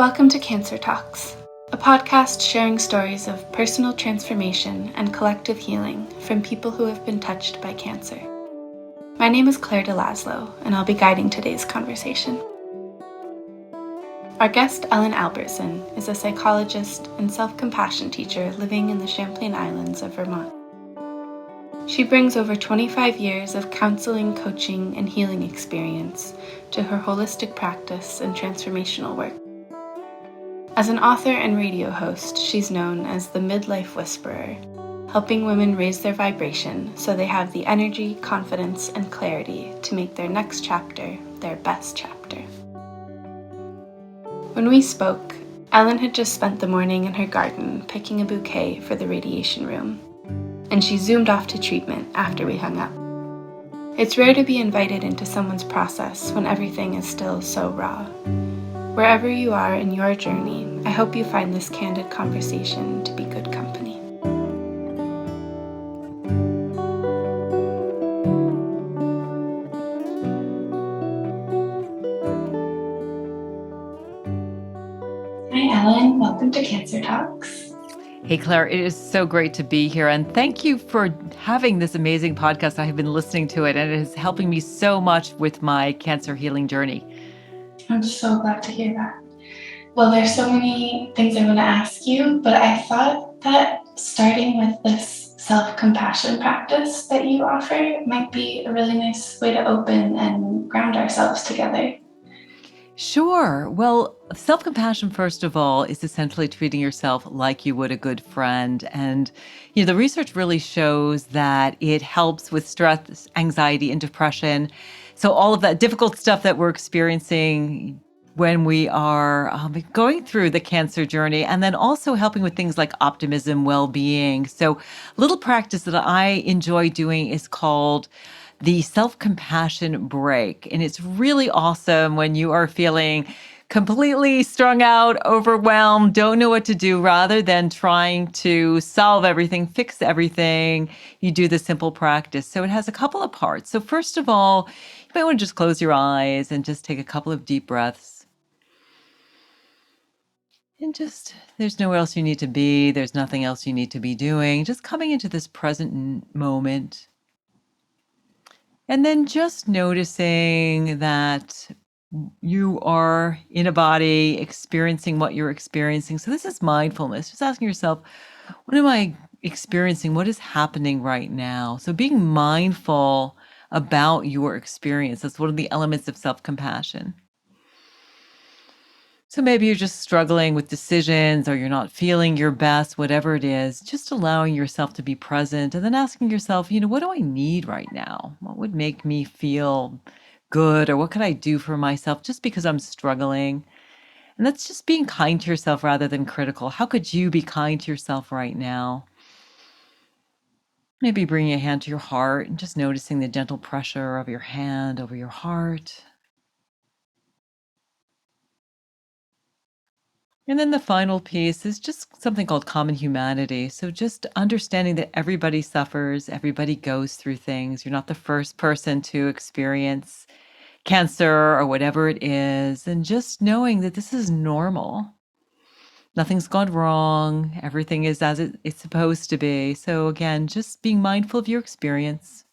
Welcome to Cancer Talks, a podcast sharing stories of personal transformation and collective healing from people who have been touched by cancer. My name is Claire DeLaslo, and I'll be guiding today's conversation. Our guest, Ellen Albertson, is a psychologist and self-compassion teacher living in the Champlain Islands of Vermont. She brings over 25 years of counseling, coaching, and healing experience to her holistic practice and transformational work. As an author and radio host, she's known as the Midlife Whisperer, helping women raise their vibration so they have the energy, confidence, and clarity to make their next chapter their best chapter. When we spoke, Ellen had just spent the morning in her garden picking a bouquet for the radiation room, and she zoomed off to treatment after we hung up. It's rare to be invited into someone's process when everything is still so raw. Wherever you are in your journey, I hope you find this candid conversation to be good company. Hi, Ellen. Welcome to Cancer Talks. Hey, Claire, it is so great to be here. And thank you for having this amazing podcast. I have been listening to it, and it is helping me so much with my cancer healing journey. I'm so glad to hear that. Well, there's so many things I want to ask you, but I thought that starting with this self-compassion practice that you offer might be a really nice way to open and ground ourselves together. Sure. Well, self-compassion, first of all, is essentially treating yourself like you would a good friend. And, the research really shows that it helps with stress, anxiety, and depression. So all of that difficult stuff that we're experiencing when we are going through the cancer journey, and then also helping with things like optimism, well-being. So a little practice that I enjoy doing is called the self-compassion break. And it's really awesome when you are feeling completely strung out, overwhelmed, don't know what to do. Rather than trying to solve everything, fix everything, you do the simple practice. So it has a couple of parts. So first of all, you might want to just close your eyes and just take a couple of deep breaths. And there's nowhere else you need to be. There's nothing else you need to be doing. Just coming into this present moment. And then just noticing that you are in a body experiencing what you're experiencing. So this is mindfulness. Just asking yourself, what am I experiencing? What is happening right now? So being mindful about your experience. That's one of the elements of self-compassion. So maybe you're just struggling with decisions or you're not feeling your best, whatever it is, just allowing yourself to be present and then asking yourself, what do I need right now? What would make me feel good, or what could I do for myself just because I'm struggling? And that's just being kind to yourself rather than critical. How could you be kind to yourself right now? Maybe bringing a hand to your heart and just noticing the gentle pressure of your hand over your heart. And then the final piece is just something called common humanity. So just understanding that everybody suffers, everybody goes through things. You're not the first person to experience cancer or whatever it is. And just knowing that this is normal. Nothing's gone wrong. Everything is as it's supposed to be. So again, just being mindful of your experience.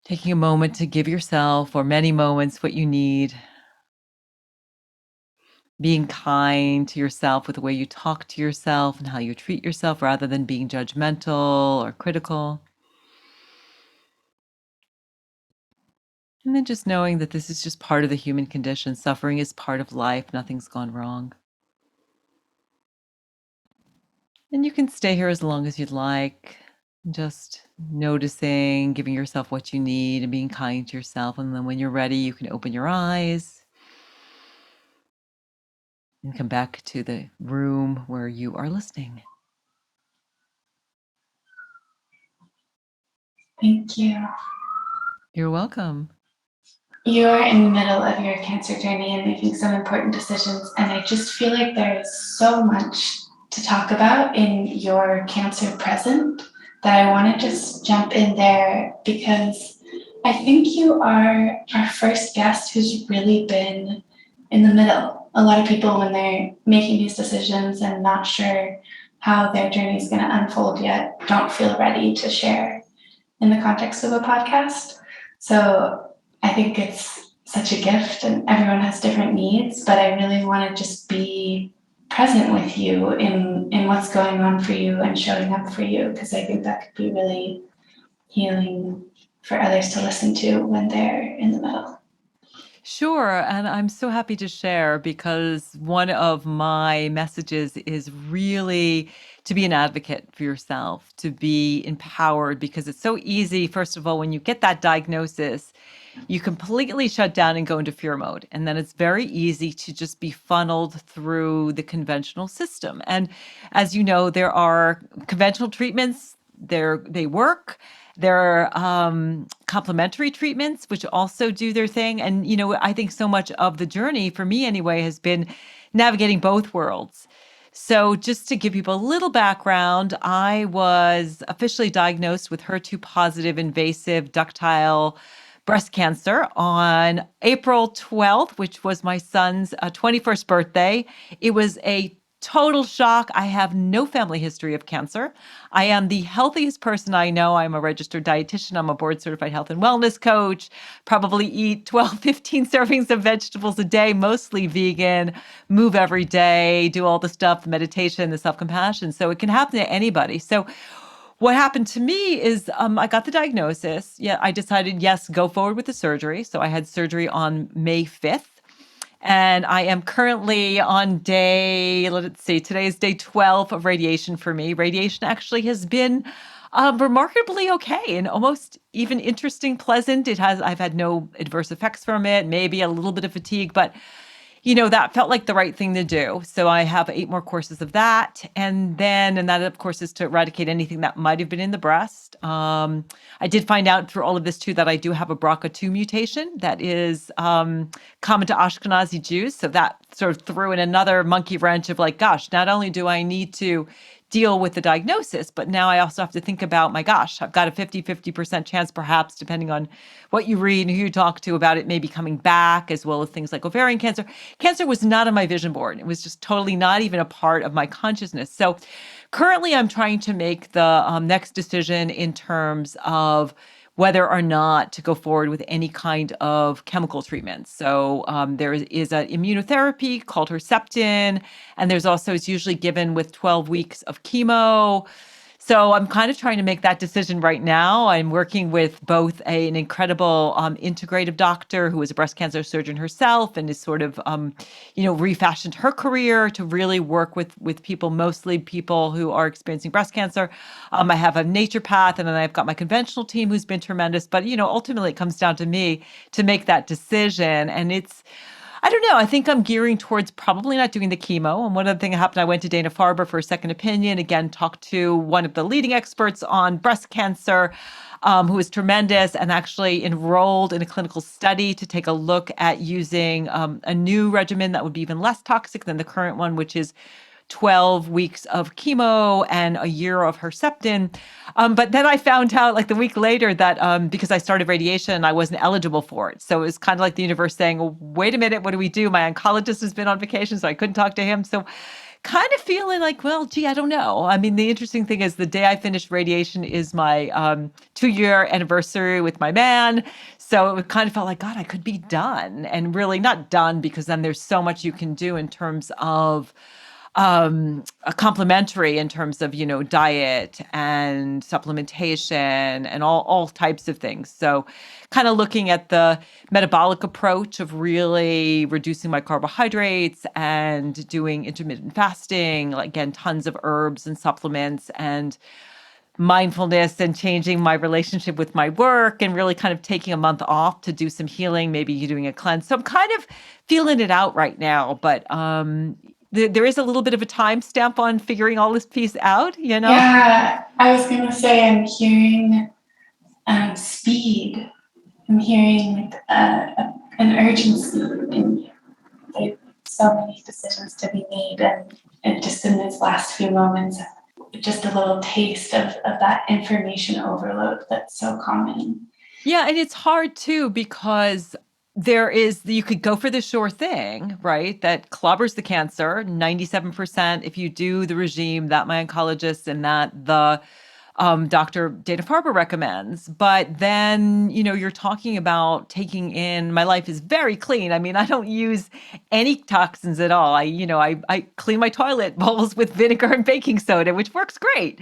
Taking a moment to give yourself, or many moments, what you need. Being kind to yourself with the way you talk to yourself and how you treat yourself rather than being judgmental or critical. And then just knowing that this is just part of the human condition. Suffering is part of life. Nothing's gone wrong. And you can stay here as long as you'd like. Just noticing, giving yourself what you need and being kind to yourself. And then when you're ready, you can open your eyes and come back to the room where you are listening. Thank you. You're welcome. You are in the middle of your cancer journey and making some important decisions, and I just feel like there is so much to talk about in your cancer present that I want to just jump in there, because I think you are our first guest who's really been in the middle. A lot of people, when they're making these decisions and not sure how their journey is going to unfold yet, don't feel ready to share in the context of a podcast. So I think it's such a gift, and everyone has different needs, but I really want to just be present with you in what's going on for you and showing up for you, because I think that could be really healing for others to listen to when they're in the middle. Sure. And I'm so happy to share because one of my messages is really to be an advocate for yourself, to be empowered, because it's so easy. First of all, when you get that diagnosis, you completely shut down and go into fear mode. And then it's very easy to just be funneled through the conventional system. And as you know, there are conventional treatments, they work. There are complementary treatments, which also do their thing. And, I think so much of the journey, for me anyway, has been navigating both worlds. So, just to give people a little background, I was officially diagnosed with HER2 positive invasive ductile breast cancer on April 12th, which was my son's 21st birthday. It was a total shock. I have no family history of cancer. I am the healthiest person I know. I'm a registered dietitian. I'm a board certified health and wellness coach. Probably eat 12, 15 servings of vegetables a day, mostly vegan, move every day, do all the stuff, the meditation, the self-compassion. So it can happen to anybody. So what happened to me is I got the diagnosis. Yeah, I decided, yes, go forward with the surgery. So I had surgery on May 5th. And I am currently on let's see, today is day 12 of radiation for me. Radiation actually has been remarkably okay and almost even interesting, pleasant. I've had no adverse effects from it, maybe a little bit of fatigue, but that felt like the right thing to do. So I have 8 more courses of that. And that, of course, is to eradicate anything that might have been in the breast. I did find out through all of this, too, that I do have a BRCA2 mutation that is common to Ashkenazi Jews. So that sort of threw in another monkey wrench of like, gosh, not only do I need to deal with the diagnosis, but now I also have to think about, my gosh, I've got a 50% chance, perhaps, depending on what you read and who you talk to about it, maybe coming back, as well as things like ovarian cancer. Cancer was not on my vision board. It was just totally not even a part of my consciousness. So currently I'm trying to make the next decision in terms of whether or not to go forward with any kind of chemical treatment. So there is an immunotherapy called Herceptin, and it's usually given with 12 weeks of chemo. So I'm kind of trying to make that decision right now. I'm working with both an incredible integrative doctor who is a breast cancer surgeon herself and is sort of, refashioned her career to really work with people, mostly people who are experiencing breast cancer. I have a naturopath, and then I've got my conventional team who's been tremendous. But, ultimately it comes down to me to make that decision. And I don't know. I think I'm gearing towards probably not doing the chemo. And one other thing that happened, I went to Dana-Farber for a second opinion, again, talked to one of the leading experts on breast cancer, who is tremendous, and actually enrolled in a clinical study to take a look at using a new regimen that would be even less toxic than the current one, which is 12 weeks of chemo and a year of Herceptin. But then I found out like the week later that because I started radiation, I wasn't eligible for it. So it was kind of like the universe saying, well, wait a minute, what do we do? My oncologist has been on vacation, so I couldn't talk to him. So kind of feeling like, well, gee, I don't know. I mean, the interesting thing is the day I finished radiation is my 2-year anniversary with my man. So it kind of felt like, God, I could be done. And really not done, because then there's so much you can do in terms of a complementary in terms of, diet and supplementation and all types of things. So kind of looking at the metabolic approach of really reducing my carbohydrates and doing intermittent fasting, like again, tons of herbs and supplements and mindfulness and changing my relationship with my work and really kind of taking a month off to do some healing, maybe doing a cleanse. So I'm kind of feeling it out right now, but there is a little bit of a time stamp on figuring all this piece out. Yeah, I was going to say I'm hearing speed. I'm hearing like an urgency in like so many decisions to be made, and just in these last few moments, just a little taste of that information overload that's so common. Yeah, and it's hard too because you could go for the sure thing, right? That clobbers the cancer, 97% if you do the regime that my oncologist and that the Dr. Dana-Farber recommends. But then, you're talking about taking in, my life is very clean. I mean, I don't use any toxins at all. I clean my toilet bowls with vinegar and baking soda, which works great.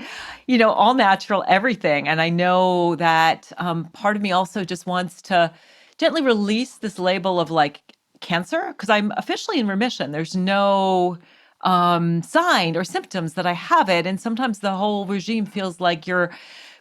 All natural, everything. And I know that part of me also just wants to gently release this label of like cancer because I'm officially in remission. There's no sign or symptoms that I have it. And sometimes the whole regime feels like you're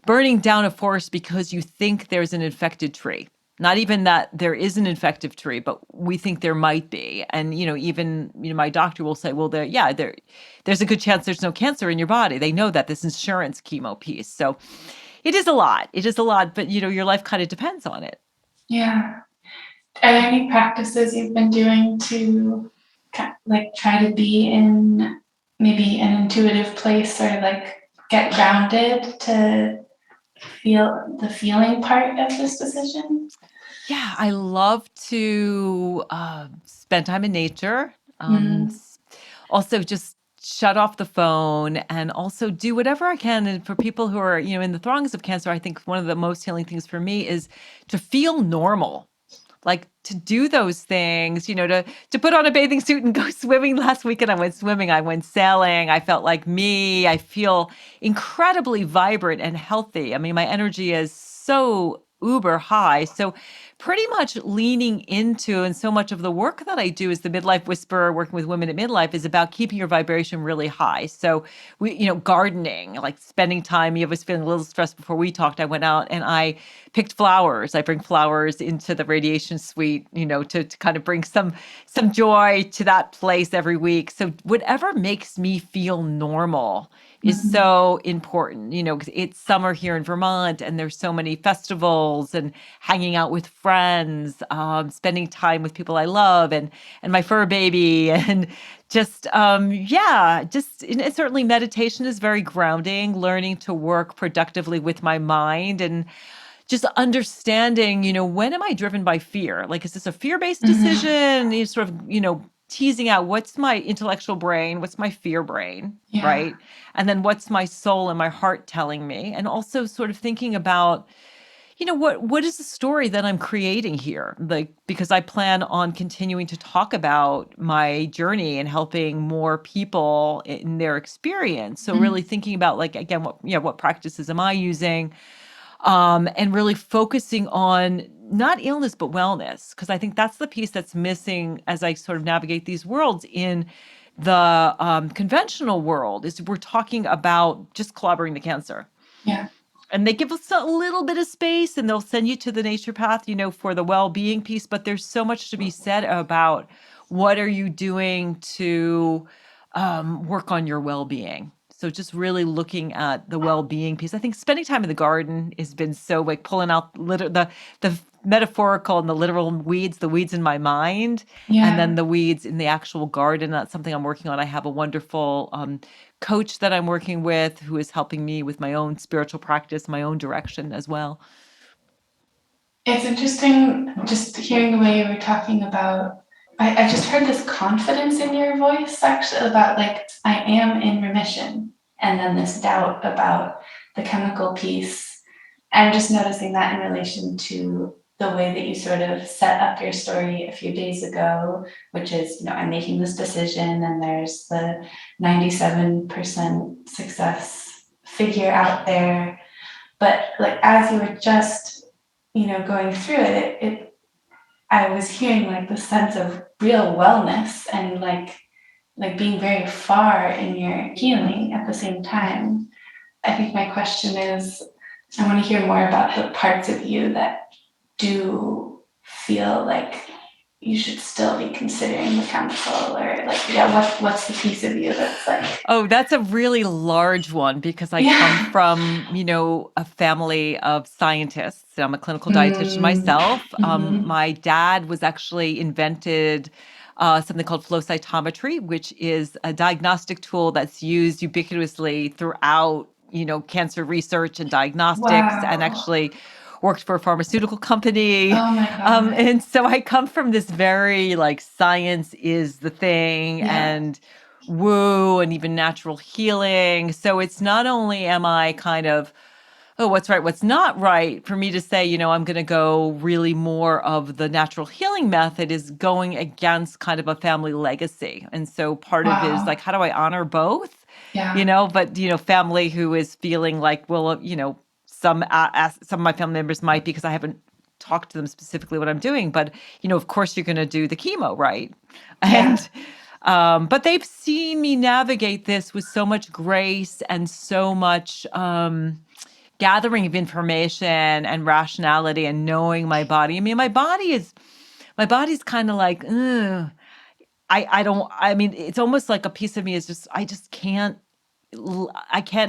burning down a forest because you think there's an infected tree. Not even that there is an infective tree, but we think there might be. And, even, my doctor will say, well, there's a good chance there's no cancer in your body. They know that this insurance chemo piece. So it is a lot. It is a lot, but, your life kind of depends on it. Yeah. Are there any practices you've been doing to like try to be in maybe an intuitive place or like get grounded to feel the feeling part of this decision? Yeah, I love to spend time in nature. Also, just shut off the phone and also do whatever I can. And for people who are, in the throngs of cancer, I think one of the most healing things for me is to feel normal. Like to do those things, to put on a bathing suit and go swimming. Last weekend I went swimming, I went sailing. I felt like me. I feel incredibly vibrant and healthy. I mean, my energy is so uber high. So pretty much leaning into, and so much of the work that I do as the Midlife Whisperer, working with women at midlife, is about keeping your vibration really high. So gardening, like spending time. I was feeling a little stressed before we talked. I went out and I picked flowers. I bring flowers into the radiation suite, to kind of bring some joy to that place every week. So whatever makes me feel normal is so important, because it's summer here in Vermont and there's so many festivals and hanging out with friends, spending time with people I love and my fur baby and just, and certainly meditation is very grounding, learning to work productively with my mind and just understanding, when am I driven by fear? Like, is this a fear-based decision? You sort of, teasing out what's my intellectual brain, what's my fear brain, Yeah. right? And then what's my soul and my heart telling me? And also sort of thinking about, what is the story that I'm creating here? Like, because I plan on continuing to talk about my journey and helping more people in their experience. So really thinking about like, again, what practices am I using? And really focusing on not illness, but wellness. Because I think that's the piece that's missing as I sort of navigate these worlds in the conventional world is we're talking about just clobbering the cancer. Yeah. And they give us a little bit of space and they'll send you to the nature path, for the well-being piece. But there's so much to be said about what are you doing to work on your well-being. So just really looking at the well-being piece. I think spending time in the garden has been so like pulling out the metaphorical and the literal weeds, the weeds in my mind, and Yeah. then the weeds in the actual garden. That's something I'm working on. I have a wonderful coach that I'm working with who is helping me with my own spiritual practice, my own direction as well. It's interesting just hearing the way you were talking about. I just heard this confidence in your voice actually about like, I am in remission. And then this doubt about the chemical piece. I'm just noticing that in relation to the way that you sort of set up your story a few days ago, which is, I'm making this decision and there's the 97% success figure out there. But like, as you were just going through it, I was hearing like the sense of real wellness and like being very far in your healing at the same time. I think my question is, I want to hear more about the parts of you that do feel like you should still be considering the chemical or like, what's the piece of you that's like, oh, that's a really large one because I come from, a family of scientists. I'm a clinical dietitian myself. My dad was actually invented something called flow cytometry, which is a diagnostic tool that's used ubiquitously throughout, cancer research and diagnostics, and wow. actually worked for a pharmaceutical company. Oh my God. And so I come from this very like science is the thing Yeah. and woo and even natural healing. So it's not only am I kind of, oh, what's right, what's not right, for me to say, I'm going to go really more of the natural healing method is going against kind of a family legacy. And so part of it is like, Wow. how do I honor both? Yeah. But family who is feeling like, well, some of my family members might because I haven't talked to them specifically what I'm doing, but of course you're going to do the chemo, right? Yeah. And but they've seen me navigate this with so much grace and so much gathering of information and rationality and knowing my body. I mean, my body's kind of like, ugh. I don't, I mean, it's almost like a piece of me is just, I can't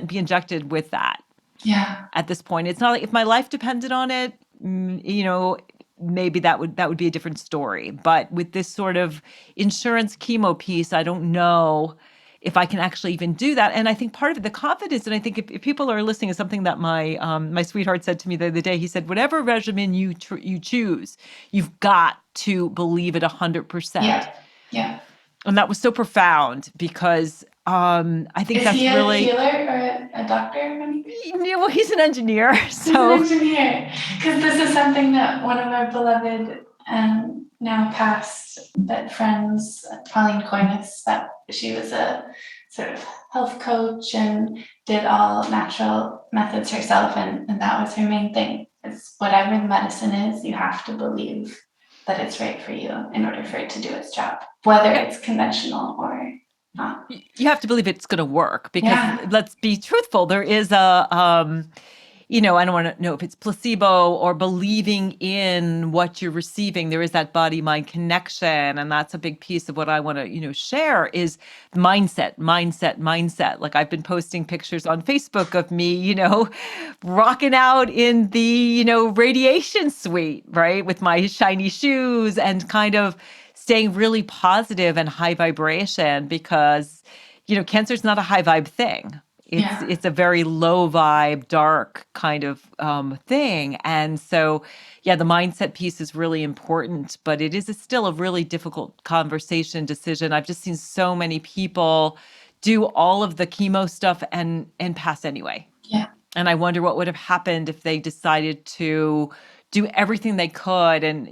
be injected with that Yeah. at this point. It's not like if my life depended on it, maybe that would be a different story. But with this sort of insurance chemo piece, I don't know if I can actually even do that. And I think part of it, the confidence, and I think if people are listening, is something that my sweetheart said to me the other day. He said, "Whatever regimen you choose, you've got to believe it 100%." Yeah. Yeah. And that was so profound because I think Is that's he a really, healer or a doctor? Maybe? well, he's an engineer, He's an so engineer. Because this is something that one of our beloved now past but friends, Pauline Coynes, that she was a sort of health coach and did all natural methods herself, and that was her main thing. Is whatever the medicine is, you have to believe that it's right for you in order for it to do its job, whether yeah, it's conventional or not. you have to believe it's going to work because Yeah, let's be truthful. There is I don't want to know if it's placebo or believing in what you're receiving. There is that body mind connection. And that's a big piece of what I want to, share is mindset, mindset, mindset. Like I've been posting pictures on Facebook of me, rocking out in the, radiation suite, right? With my shiny shoes and kind of staying really positive and high vibration because, cancer is not a high vibe thing. It's yeah, it's a very low vibe, dark kind of thing. And so, yeah, the mindset piece is really important, but it is still a really difficult conversation decision. I've just seen so many people do all of the chemo stuff and pass anyway. yeah, And I wonder what would have happened if they decided to do everything they could. And,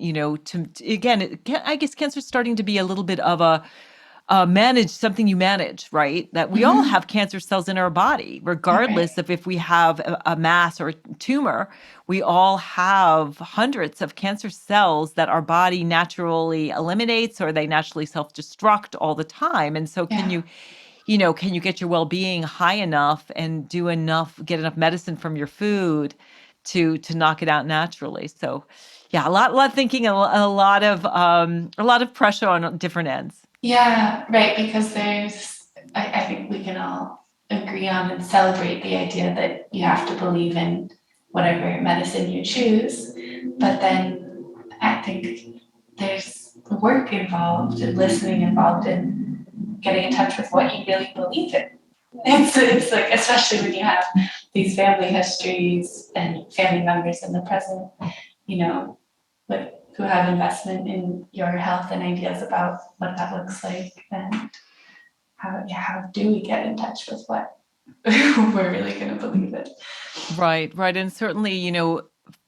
again, I guess cancer is starting to be a little bit of a manage something you manage, right? That we all mm-hmm. have cancer cells in our body, All right, regardless of if we have a mass or a tumor. We all have hundreds of cancer cells that our body naturally eliminates or they naturally self-destruct all the time. And so yeah. can you get your well-being high enough and get enough medicine from your food to knock it out naturally? So yeah, a lot of thinking, a lot of pressure on different ends. Yeah, right, because I think we can all agree on and celebrate the idea that you have to believe in whatever medicine you choose, but then I think there's work involved and listening involved in getting in touch with what you really believe in. It's like, especially when you have these family histories and family members in the present, you know, with who have investment in your health and ideas about what that looks like, and how do we get in touch with what we're really going to believe in. Right, right. And certainly,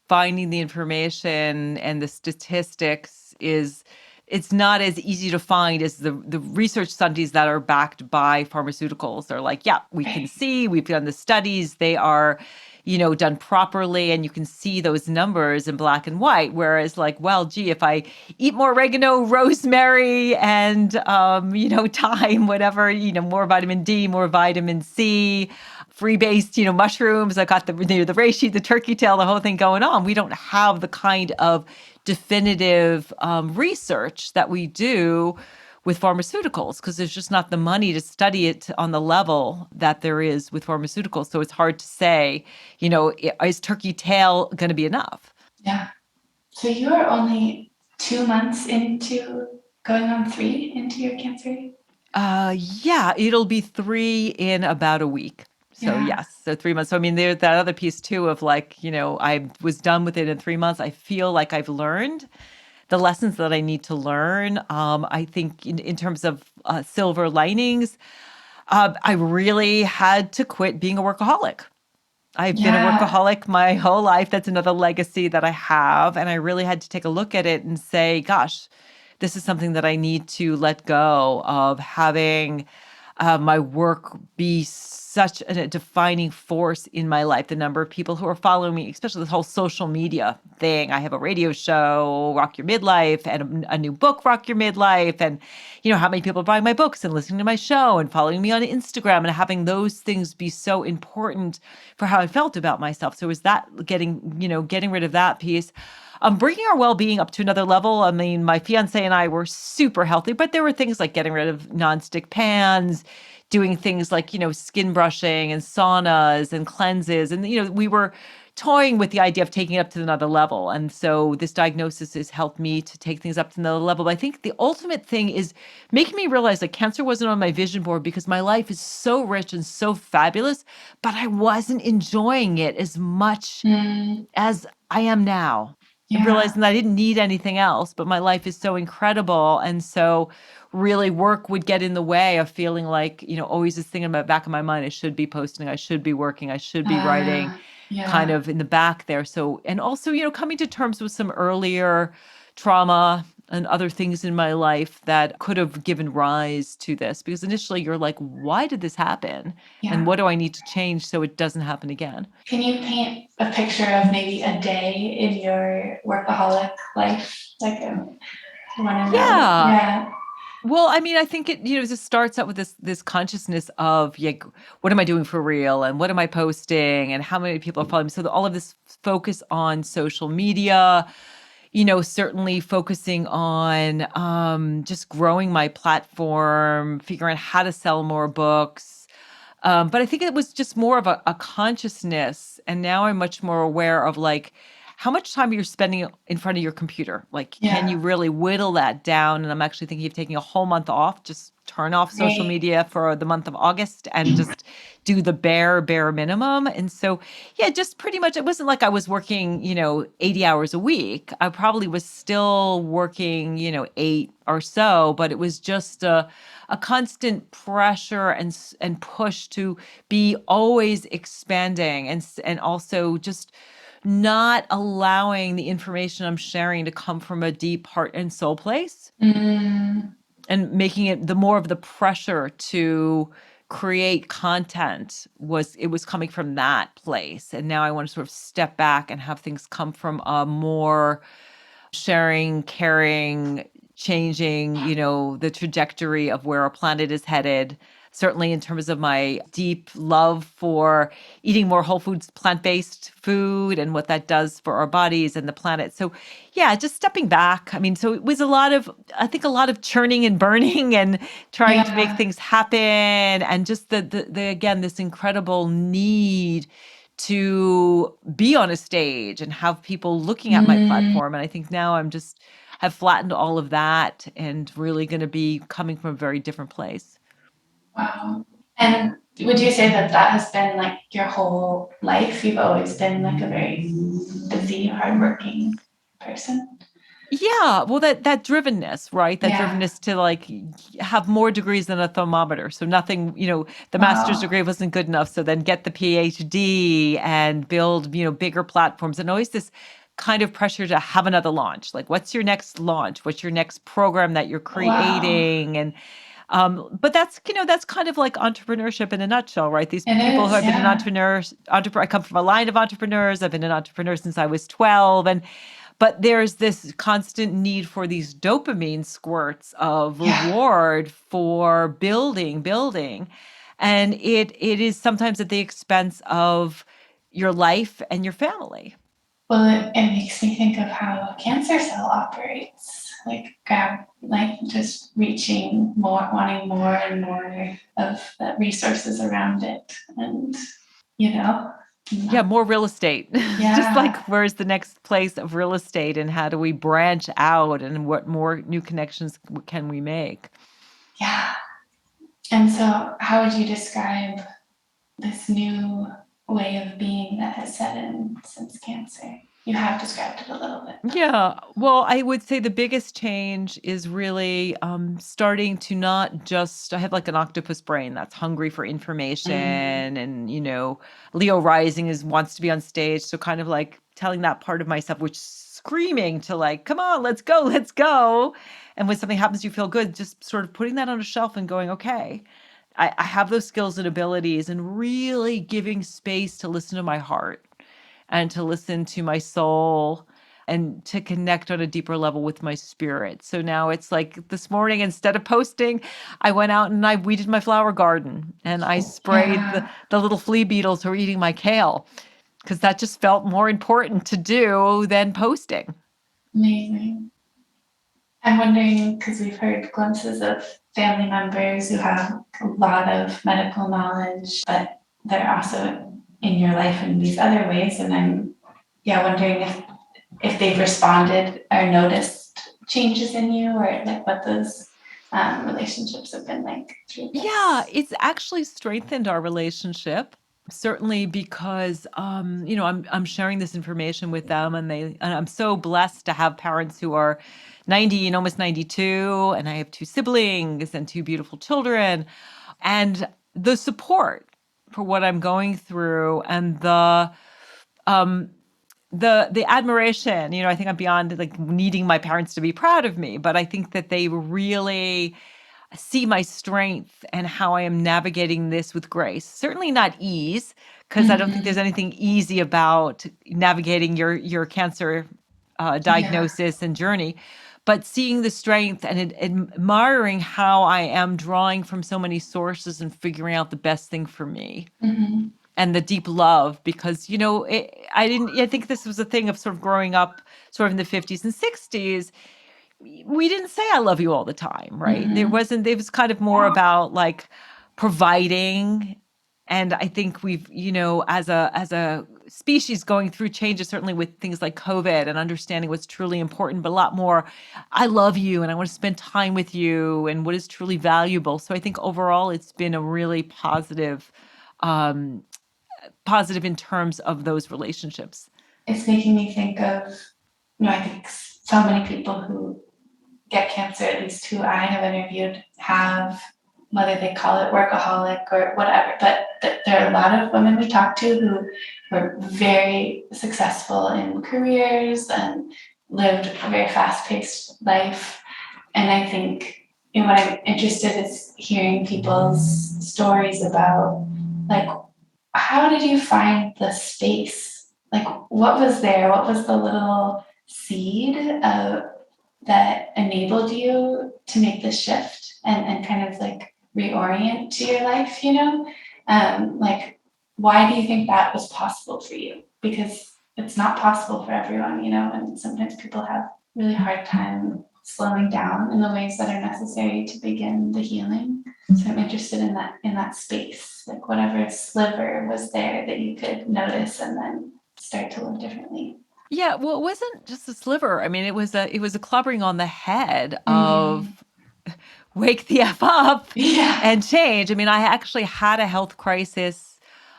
finding the information and the statistics it's not as easy to find as the research studies that are backed by pharmaceuticals. They're like, yeah, we can Right. see, we've done the studies, they are, done properly, and you can see those numbers in black and white. Whereas, like, well, gee, if I eat more oregano, rosemary, and thyme, whatever, more vitamin D, more vitamin C, free-based, mushrooms. I got the reishi, the turkey tail, the whole thing going on. We don't have the kind of definitive research that we do with pharmaceuticals because there's just not the money to study it on the level that there is with pharmaceuticals. So it's hard to say, is turkey tail going to be enough? Yeah. So you are only 2 months into going on 3 into your cancer. Yeah, it'll be 3 in about a week. So yes, so 3 months. So I mean, there's that other piece too of like, I was done with it in 3 months. I feel like I've learned the lessons that I need to learn. I think in terms of silver linings, I really had to quit being a workaholic. I've been a Yeah. workaholic my whole life. That's another legacy that I have. And I really had to take a look at it and say, gosh, this is something that I need to let go of, having my work be such a defining force in my life. The number of people who are following me, especially this whole social media thing. I have a radio show, Rock Your Midlife, and a new book, Rock Your Midlife. And, how many people are buying my books and listening to my show and following me on Instagram, and having those things be so important for how I felt about myself. So is that getting rid of that piece? Bringing our well-being up to another level. I mean, my fiance and I were super healthy, but there were things like getting rid of nonstick pans, doing things like, skin brushing and saunas and cleanses. And, we were toying with the idea of taking it up to another level. And so this diagnosis has helped me to take things up to another level. But I think the ultimate thing is making me realize that cancer wasn't on my vision board because my life is so rich and so fabulous, but I wasn't enjoying it as much Mm, as I am now. yeah. Realizing that I didn't need anything else, but my life is so incredible. And so really work would get in the way of feeling like, always this thing in the back of my mind, I should be posting, I should be working, I should be writing, kind Yeah. of in the back there. So, and also, coming to terms with some earlier trauma and other things in my life that could have given rise to this. Because initially you're like, why did this happen? And Yeah. what do I need to change so it doesn't happen again? Can you paint a picture of maybe a day in your workaholic life? Like, I want to know. Yeah. Yeah. Well, I mean, I think it, just starts out with this consciousness of, yeah, what am I doing for real, and what am I posting, and how many people are following me. So all of this focus on social media, certainly focusing on just growing my platform, figuring out how to sell more books. But I think it was just more of a consciousness. And now I'm much more aware of like how much time you're spending in front of your computer. Like, can you Yeah. really whittle that down? And I'm actually thinking of taking a whole month off, just turn off social Great. media for the month of August and just do the bare minimum. And so, yeah, just pretty much, it wasn't like I was working, 80 hours a week. I probably was still working, 8 or so, but it was just a constant pressure and push to be always expanding, and also just not allowing the information I'm sharing to come from a deep heart and soul place, Mm, and making it the more of the pressure to create content was coming from that place. And now I want to sort of step back and have things come from a more sharing, caring, changing, the trajectory of where our planet is headed. Certainly in terms of my deep love for eating more whole foods, plant-based food, and what that does for our bodies and the planet. So yeah, just stepping back. I mean, so it was I think a lot of churning and burning and trying to make yeah. things happen. And just again, this incredible need to be on a stage and have people looking at my Mm, platform. And I think now have flattened all of that and really going to be coming from a very different place. wow. And would you say that that has been like your whole life? You've always been like a very busy, hardworking person? Yeah, well, that drivenness, right? That Yeah. drivenness to like have more degrees than a thermometer. So nothing, the master's Wow. degree wasn't good enough. So then get the PhD and build, bigger platforms, and always this kind of pressure to have another launch. Like, what's your next launch? What's your next program that you're Wow. creating? And but that's kind of like entrepreneurship in a nutshell, right? These It people who is, have been an yeah. entrepreneur. I come from a line of entrepreneurs. I've been an entrepreneur since I was 12, and but there's this constant need for these dopamine squirts of Yeah. reward for building, and it is sometimes at the expense of your life and your family. Well, it makes me think of how a cancer cell operates. Like just reaching more, wanting more and more of the resources around it. And, you know, Yeah, more real estate. Just like yeah, where's the next place of real estate, and how do we branch out, and what more new connections can we make? yeah. And so, how would you describe this new way of being that has set in since cancer? You have described it a little bit, though. Yeah. Well, I would say the biggest change is really starting to not just, I have like an octopus brain that's hungry for information. Mm, And, Leo Rising wants to be on stage. So kind of like telling that part of myself, which is screaming to like, come on, let's go, let's go. And when something happens, you feel good, just sort of putting that on a shelf and going, okay, I have those skills and abilities, and really giving space to listen to my heart and to listen to my soul and to connect on a deeper level with my spirit. So now it's like this morning, instead of posting, I went out and I weeded my flower garden and I sprayed the, yeah, the little flea beetles who are eating my kale, because that just felt more important to do than posting. amazing. I'm wondering, because we've heard glimpses of family members who have a lot of medical knowledge, but they're also in your life in these other ways. And I'm, yeah, wondering if they've responded or noticed changes in you, or like what those relationships have been like through Yeah, this. it's actually strengthened our relationship. Certainly because I'm sharing this information with them, and I'm so blessed to have parents who are 90 and almost 92, and I have two siblings and two beautiful children, and the support for what I'm going through, and um the admiration. I think I'm beyond like needing my parents to be proud of me, but I think that they really see my strength and how I am navigating this with grace. Certainly not ease, because I don't think there's Mm-hmm. anything easy about navigating your cancer Yeah. diagnosis and journey, but seeing the strength and admiring how I am drawing from so many sources and figuring out the best thing for me. Mm-hmm. And the deep love, because I think this was a thing of sort of growing up sort of in the 50s and 60s. We didn't say I love you all the time, right? Mm-hmm. It was kind of more about like providing. And I think we've, as a species, going through changes, certainly with things like COVID and understanding what's truly important, but a lot more, I love you and I want to spend time with you and what is truly valuable. So I think overall it's been a really um, positive in terms of those relationships. It's making me think of, I think so many people who get cancer, at least who I have interviewed, have, whether they call it workaholic or whatever, but there are a lot of women we talk to who were very successful in careers and lived a very fast-paced life. And I think, what I'm interested in is hearing people's stories about, like, how did you find the space? Like, what was there? What was the little seed that enabled you to make this shift and kind of like reorient to your life, like, why do you think that was possible for you? Because it's not possible for everyone, and sometimes people have really hard time slowing down in the ways that are necessary to begin the healing. So I'm interested in that space, like whatever sliver was there that you could notice and then start to live differently. Yeah, well, it wasn't just a sliver. I mean, it was a clubbering on the head Mm. of wake the F up Yeah. and change. I mean, I actually had a health crisis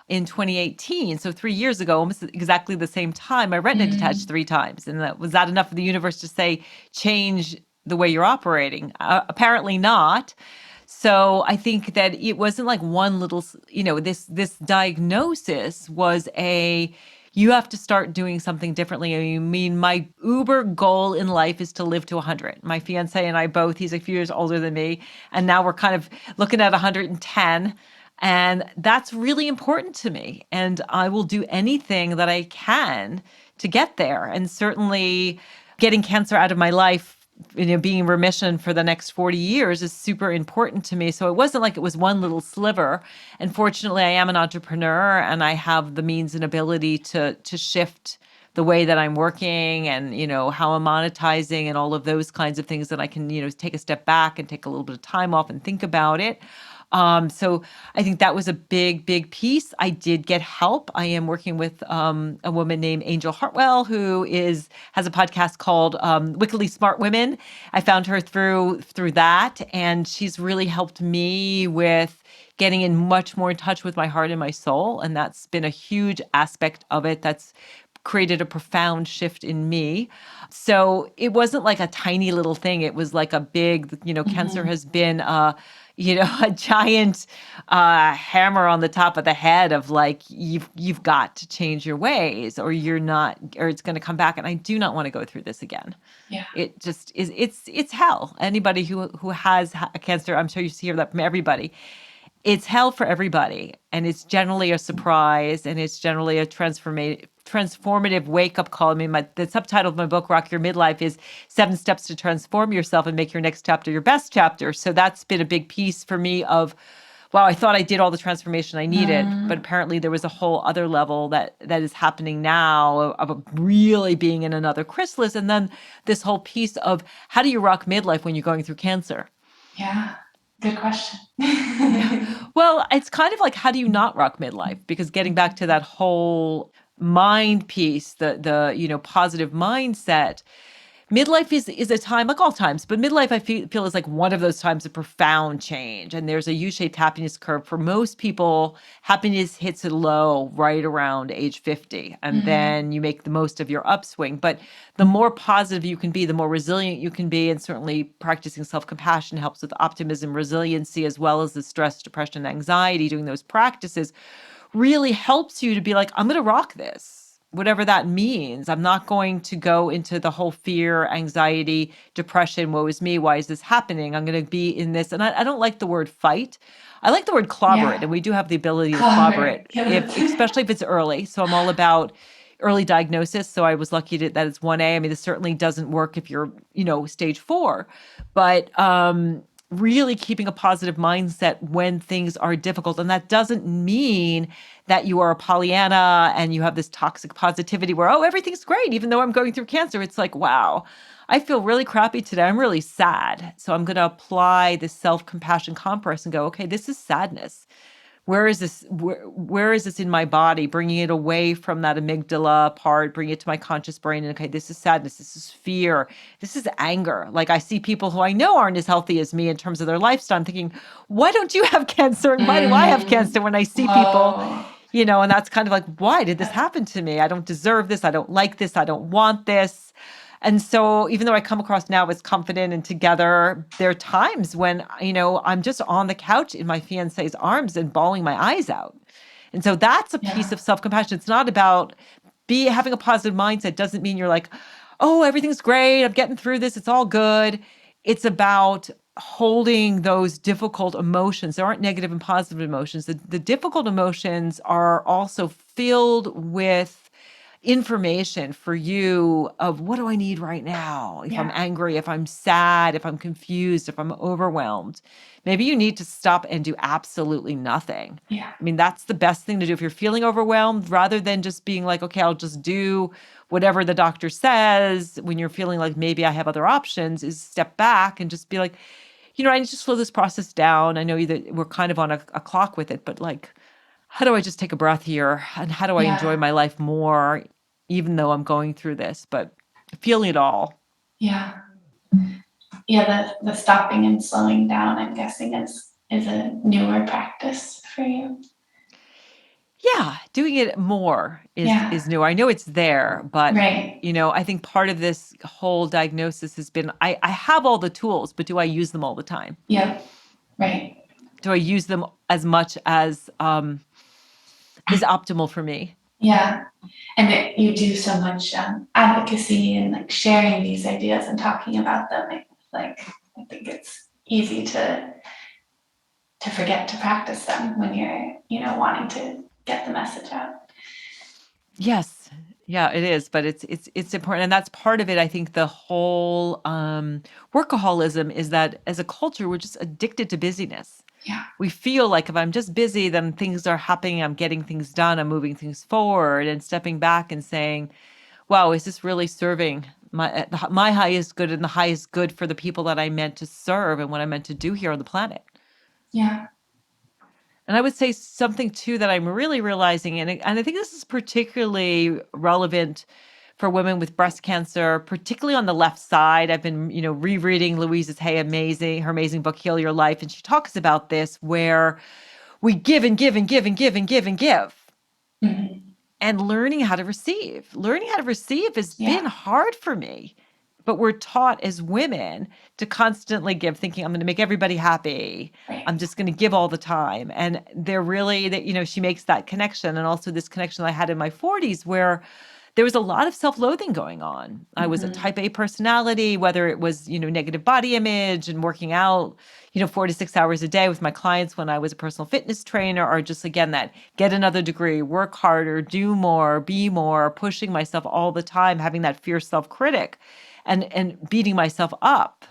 in 2018. So 3 years ago, almost exactly the same time, my retina detached Mm. 3 times. And was that enough for the universe to say, change the way you're operating? Apparently not. So I think that it wasn't like one little, this diagnosis was you have to start doing something differently. I mean, my uber goal in life is to live to 100. My fiance and I both, he's a few years older than me, and now we're kind of looking at 110. And that's really important to me. And I will do anything that I can to get there. And certainly getting cancer out of my life, being in remission for the next 40 years is super important to me. So it wasn't like it was one little sliver. And fortunately, I am an entrepreneur and I have the means and ability to shift the way that I'm working and, how I'm monetizing and all of those kinds of things that I can, take a step back and take a little bit of time off and think about it. So I think that was a big, big piece. I did get help. I am working with a woman named Angel Hartwell, who has a podcast called Wickedly Smart Women. I found her through that, and she's really helped me with getting in much more in touch with my heart and my soul. And that's been a huge aspect of it. That's created a profound shift in me. So it wasn't like a tiny little thing. It was like a big, cancer has been a giant hammer on the top of the head of like, you've got to change your ways or you're not, or it's going to come back. And I do not want to go through this again. Yeah. It just is, it's hell. Anybody who has a cancer, I'm sure you hear that from everybody. It's hell for everybody. And it's generally a surprise and it's generally a transformative wake-up call. I mean, the subtitle of my book, Rock Your Midlife, is 7 Steps to Transform Yourself and Make Your Next Chapter Your Best Chapter. So that's been a big piece for me of, wow, I thought I did all the transformation I needed, but apparently there was a whole other level that is happening now of really being in another chrysalis. And then this whole piece of how do you rock midlife when you're going through cancer? Yeah. Good question. Yeah. Well, it's kind of like, how do you not rock midlife? Because getting back to that whole mind piece, the positive mindset, midlife is a time, like all times, but midlife I feel is like one of those times of profound change. And there's a U-shaped happiness curve. For most people, happiness hits a low right around age 50. And then you make the most of your upswing. But the more positive you can be, the more resilient you can be. And certainly practicing self-compassion helps with optimism, resiliency, as well as the stress, depression, anxiety. Doing those practices really helps you to be like, I'm going to rock this. Whatever that means. I'm not going to go into the whole fear, anxiety, depression, woe is me, why is this happening? I'm going to be in this. And I don't like the word fight. I like the word clobber it. And we do have the ability to clobber it, especially if it's early. So I'm all about early diagnosis. So I was lucky that it's 1A. I mean, this certainly doesn't work if you're, stage 4. But really keeping a positive mindset when things are difficult. And that doesn't mean that you are a Pollyanna and you have this toxic positivity where, oh, everything's great, even though I'm going through cancer. It's like, wow, I feel really crappy today. I'm really sad. So I'm going to apply this self-compassion compress and go, okay, this is sadness. Where is this? Where is this in my body? Bringing it away from that amygdala part, bring it to my conscious brain. And okay, this is sadness. This is fear. This is anger. Like I see people who I know aren't as healthy as me in terms of their lifestyle. I'm thinking, why don't you have cancer? And why do I have cancer? When I see people, and that's kind of like, why did this happen to me? I don't deserve this. I don't like this. I don't want this. And so even though I come across now as confident and together, there are times when, I'm just on the couch in my fiance's arms and bawling my eyes out. And so that's a piece of self-compassion. It's not about having a positive mindset doesn't mean you're like, oh, everything's great. I'm getting through this. It's all good. It's about holding those difficult emotions. There aren't negative and positive emotions. The difficult emotions are also filled with information for you of what do I need right now? If I'm angry, if I'm sad, if I'm confused, if I'm overwhelmed, maybe you need to stop and do absolutely nothing. Yeah. I mean, that's the best thing to do if you're feeling overwhelmed, rather than just being like, okay, I'll just do whatever the doctor says. When you're feeling like maybe I have other options, is step back and just be like, I need to slow this process down. I know that we're kind of on a clock with it, but like, how do I just take a breath here? And how do I enjoy my life more, even though I'm going through this, but feeling it all? Yeah. Yeah, the stopping and slowing down, I'm guessing, is a newer practice for you. Yeah, doing it more is new. I know it's there, but right. I think part of this whole diagnosis has been I have all the tools, but do I use them all the time? Yep. Right. Do I use them as much as is optimal for me? Yeah. And you do so much advocacy and like sharing these ideas and talking about them. I think it's easy to forget to practice them when you're, wanting to get the message out. Yes. Yeah, it is, but it's important. And that's part of it. I think the whole workaholism is that as a culture, we're just addicted to busyness. Yeah. We feel like if I'm just busy, then things are happening, I'm getting things done, I'm moving things forward, and stepping back and saying, wow, is this really serving my highest good and the highest good for the people that I meant to serve and what I meant to do here on the planet? Yeah. And I would say something too that I'm really realizing, and I think this is particularly relevant for women with breast cancer, particularly on the left side. I've been, rereading Louise's her amazing book, Heal Your Life. And she talks about this, where we give and give and give and give and give and give. Mhm. And learning how to receive. Learning how to receive has been Yeah. hard for me. But we're taught as women to constantly give, thinking I'm going to make everybody happy. Right. I'm just going to give all the time. And they're really that, she makes that connection. And also this connection I had in my 40s where there was a lot of self-loathing going on. I was a Mhm. type A personality, whether it was, negative body image and working out, 4 to 6 hours a day with my clients when I was a personal fitness trainer, or just again, that get another degree, work harder, do more, be more, pushing myself all the time, having that fierce self-critic and beating myself up.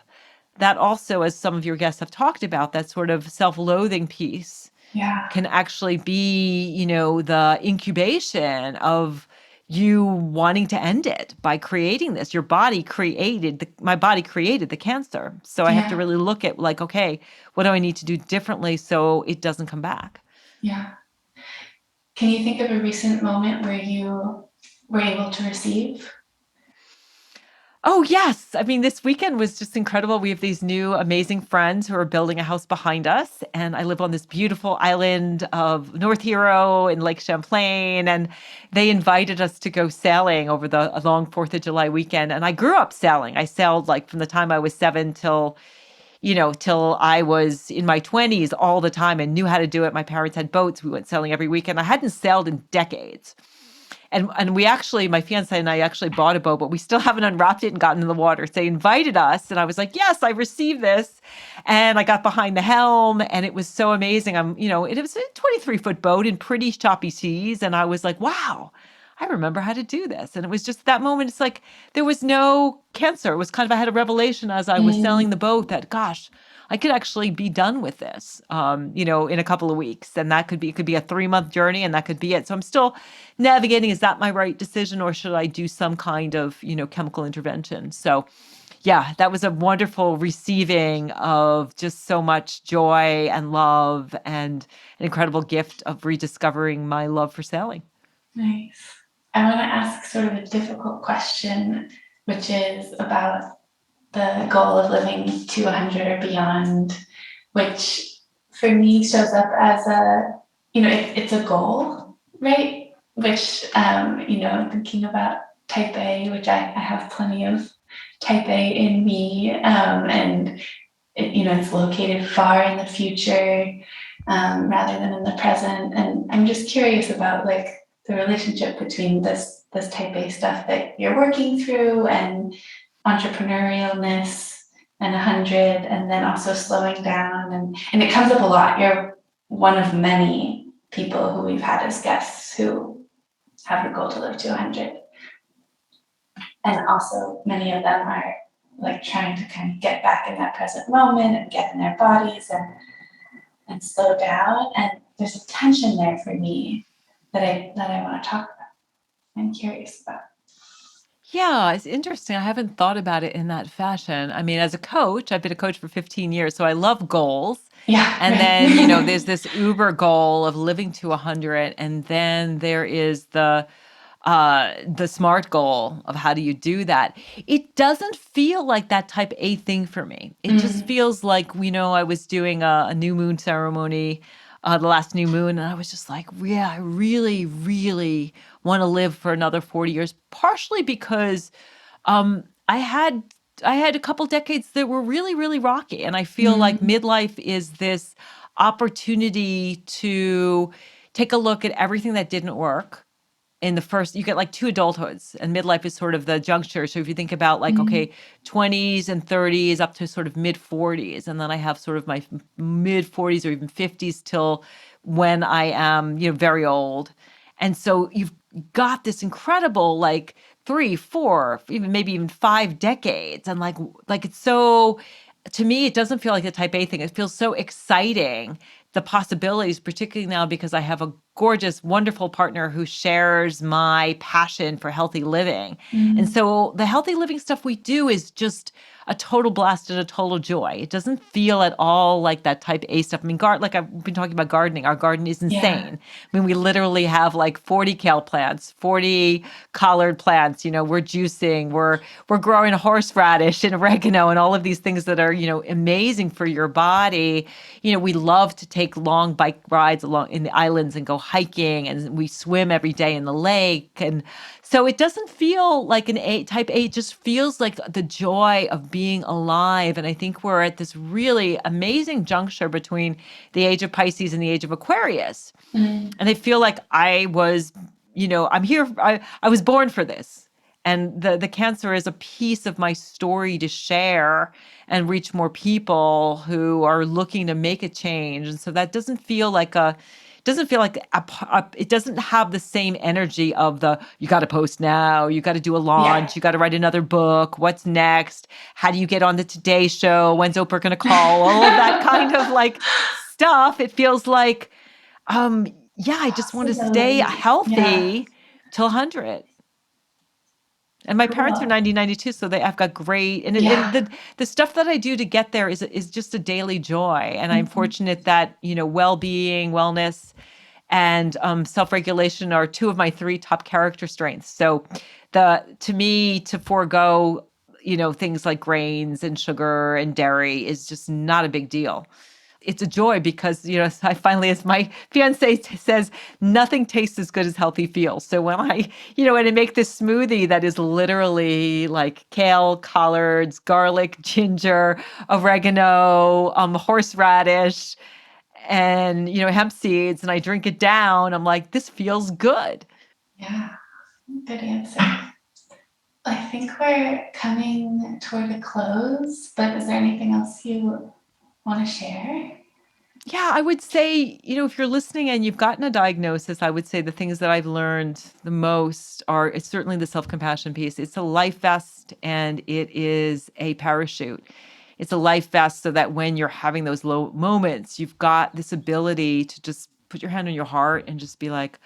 That also, as some of your guests have talked about, that sort of self-loathing piece Yeah. can actually be, the incubation of you wanting to end it by creating this. My body created the cancer. So I have to Yeah. really look at like, okay, what do I need to do differently so it doesn't come back? Yeah. Can you think of a recent moment where you were able to receive? Oh, yes. I mean, this weekend was just incredible. We have these new amazing friends who are building a house behind us. And I live on this beautiful island of North Hero in Lake Champlain. And they invited us to go sailing over the a long 4th of July weekend. And I grew up sailing. I sailed like from the time I was 7 till I was in my 20s all the time and knew how to do it. My parents had boats. We went sailing every weekend. I hadn't sailed in decades. And we actually, my fiance and I actually bought a boat, but we still haven't unwrapped it and gotten in the water. So they invited us, and I was like, yes, I received this. And I got behind the helm, and it was so amazing. It was a 23-foot boat in pretty choppy seas. And I was like, wow, I remember how to do this. And it was just that moment. It's like there was no cancer. It was kind of, I had a revelation as I was sailing the Mm. boat that, gosh, I could actually be done with this, in a couple of weeks. And it could be a 3-month journey, and that could be it. So I'm still navigating, is that my right decision, or should I do some kind of, chemical intervention? So yeah, that was a wonderful receiving of just so much joy and love and an incredible gift of rediscovering my love for sailing. Nice. I want to ask sort of a difficult question, which is about the goal of living to 100 or beyond, which for me shows up as it's a goal, right? Which, thinking about type A, which I have plenty of type A in me, and it's located far in the future, rather than in the present. And I'm just curious about like the relationship between this type A stuff that you're working through and entrepreneurialness and 100, and then also slowing down, and it comes up a lot. You're one of many people who we've had as guests who have the goal to live to 100, and also many of them are like trying to kind of get back in that present moment and get in their bodies and slow down. And there's a tension there for me that I want to talk about. I'm curious about. Yeah, it's interesting. I haven't thought about it in that fashion. I mean, as a coach, I've been a coach for 15 years, so I love goals. Yeah, And then, there's right. this uber goal of living to 100, and then there is the smart goal of how do you do that. It doesn't feel like that type A thing for me. It just Mm, feels like, I was doing a new moon ceremony, the last new moon, and I was just like, yeah, I really, really want to live for another 40 years, partially because I had a couple decades that were really, really rocky. And I feel like mm, midlife is this opportunity to take a look at everything that didn't work in the first. You get like two adulthoods, and midlife is sort of the juncture. So if you think about like, mm, okay, 20s and 30s up to sort of mid 40s, and then I have sort of my mid 40s or even 50s till when I am, very old. And so you've got this incredible like 3, 4, even maybe even 5 decades. And like it's so, to me, it doesn't feel like a type A thing. It feels so exciting, the possibilities, particularly now because I have a gorgeous, wonderful partner who shares my passion for healthy living. And so the healthy living stuff we do is just a total blast and a total joy. It doesn't feel at all like that type A stuff. I mean, like I've been talking about gardening, our garden is insane. I mean, we literally have like 40 kale plants, 40 collard plants, we're juicing, we're growing horseradish and oregano and all of these things that are, amazing for your body. We love to take long bike rides along in the islands and go hiking, and we swim every day in the lake. And so it doesn't feel like an A type A, it just feels like the joy of being alive. And I think we're at this really amazing juncture between the age of Pisces and the age of Aquarius. And I feel like I was, I'm here, I was born for this. And the Cancer is a piece of my story to share and reach more people who are looking to make a change. And so that doesn't feel like it doesn't have the same energy of you got to post now, you got to do a launch, you got to write another book, what's next? How do you get on the Today Show? When's Oprah going to call? All of that kind of like stuff. It feels like, I just want to stay healthy till 100. And my parents are 90, 92, so I've got great, and the stuff that I do to get there is just a daily joy. And I'm fortunate that, well-being, wellness, and self-regulation are two of my three top character strengths. So to me, to forego, things like grains and sugar and dairy is just not a big deal. It's a joy because, I finally, as my fiance says, nothing tastes as good as healthy feels. So when when I make this smoothie that is literally like kale, collards, garlic, ginger, oregano, horseradish, and, hemp seeds, and I drink it down, I'm like, this feels good. Yeah, good answer. I think we're coming toward a close, but is there anything else you want to share? Yeah, I would say, if you're listening and you've gotten a diagnosis, I would say the things that I've learned the most it's certainly the self-compassion piece. It's a life vest and it is a parachute. It's a life vest so that when you're having those low moments, you've got this ability to just put your hand on your heart and just be like,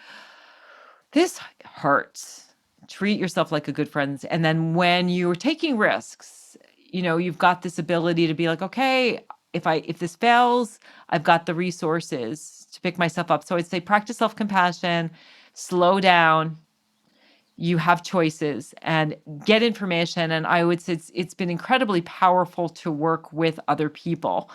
this hurts. Treat yourself like a good friend. And then when you're taking risks, you've got this ability to be like, okay, if this fails, I've got the resources to pick myself up. So I'd say practice self-compassion, slow down. You have choices and get information. And I would say it's been incredibly powerful to work with other people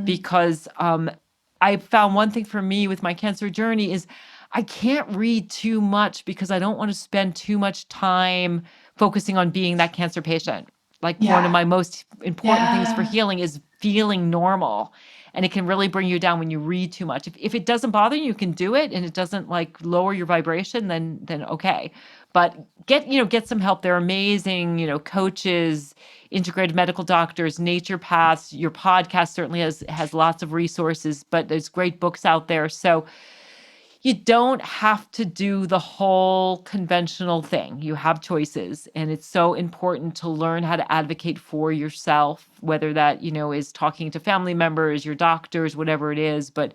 because I found one thing for me with my cancer journey is I can't read too much because I don't want to spend too much time focusing on being that cancer patient. Like one of my most important things for healing is feeling normal. And it can really bring you down when you read too much. If it doesn't bother you, you can do it and it doesn't like lower your vibration, then okay. But get some help. They're amazing, coaches, integrated medical doctors, naturopaths. Your podcast certainly has lots of resources, but there's great books out there. So you don't have to do the whole conventional thing. You have choices, and it's so important to learn how to advocate for yourself, whether that, is talking to family members, your doctors, whatever it is, but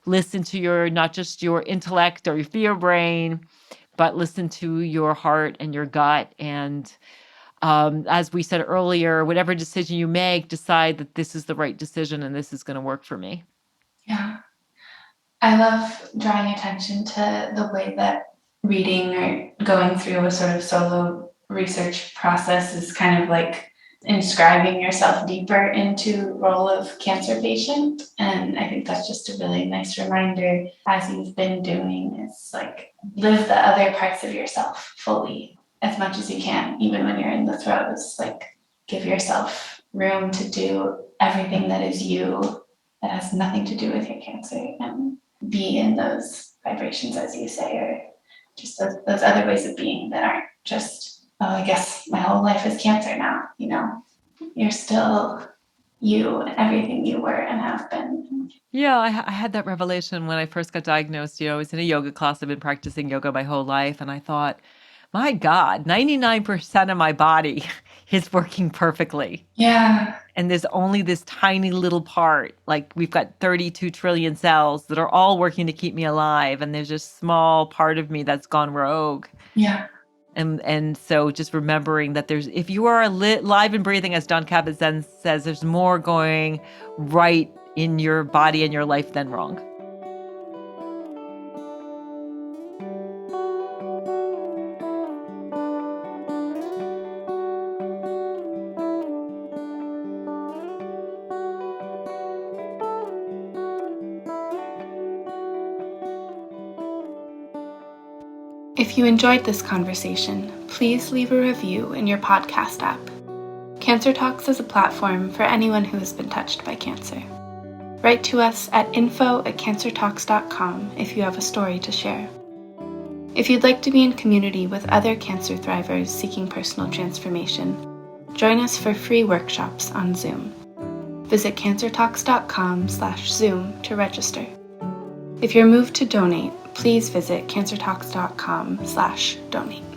listen to not just your intellect or your fear brain, but listen to your heart and your gut. And as we said earlier, whatever decision you make, decide that this is the right decision and this is going to work for me. Yeah. I love drawing attention to the way that reading or going through a sort of solo research process is kind of like inscribing yourself deeper into the role of cancer patient. And I think that's just a really nice reminder, as you've been doing, is like live the other parts of yourself fully as much as you can, even when you're in the throes. Like give yourself room to do everything that is you that has nothing to do with your cancer, and be in those vibrations, as you say, or just those other ways of being that aren't just, oh, I guess my whole life is cancer now. You're still you and everything you were and have been. Yeah, I had that revelation when I first got diagnosed. I was in a yoga class. I've been practicing yoga my whole life. And I thought, my God, 99% of my body is working perfectly. Yeah. And there's only this tiny little part, like we've got 32 trillion cells that are all working to keep me alive. And there's a small part of me that's gone rogue. Yeah. And so just remembering that if you are live and breathing, as Don Kabat-Zinn says, there's more going right in your body and your life than wrong. If you enjoyed this conversation, please leave a review in your podcast app. Cancer Talks is a platform for anyone who has been touched by cancer. Write to us at info@cancertalks.com if you have a story to share. If you'd like to be in community with other cancer thrivers seeking personal transformation, join us for free workshops on Zoom. Visit cancertalks.com/Zoom to register. If you're moved to donate, please visit cancertalks.com/donate.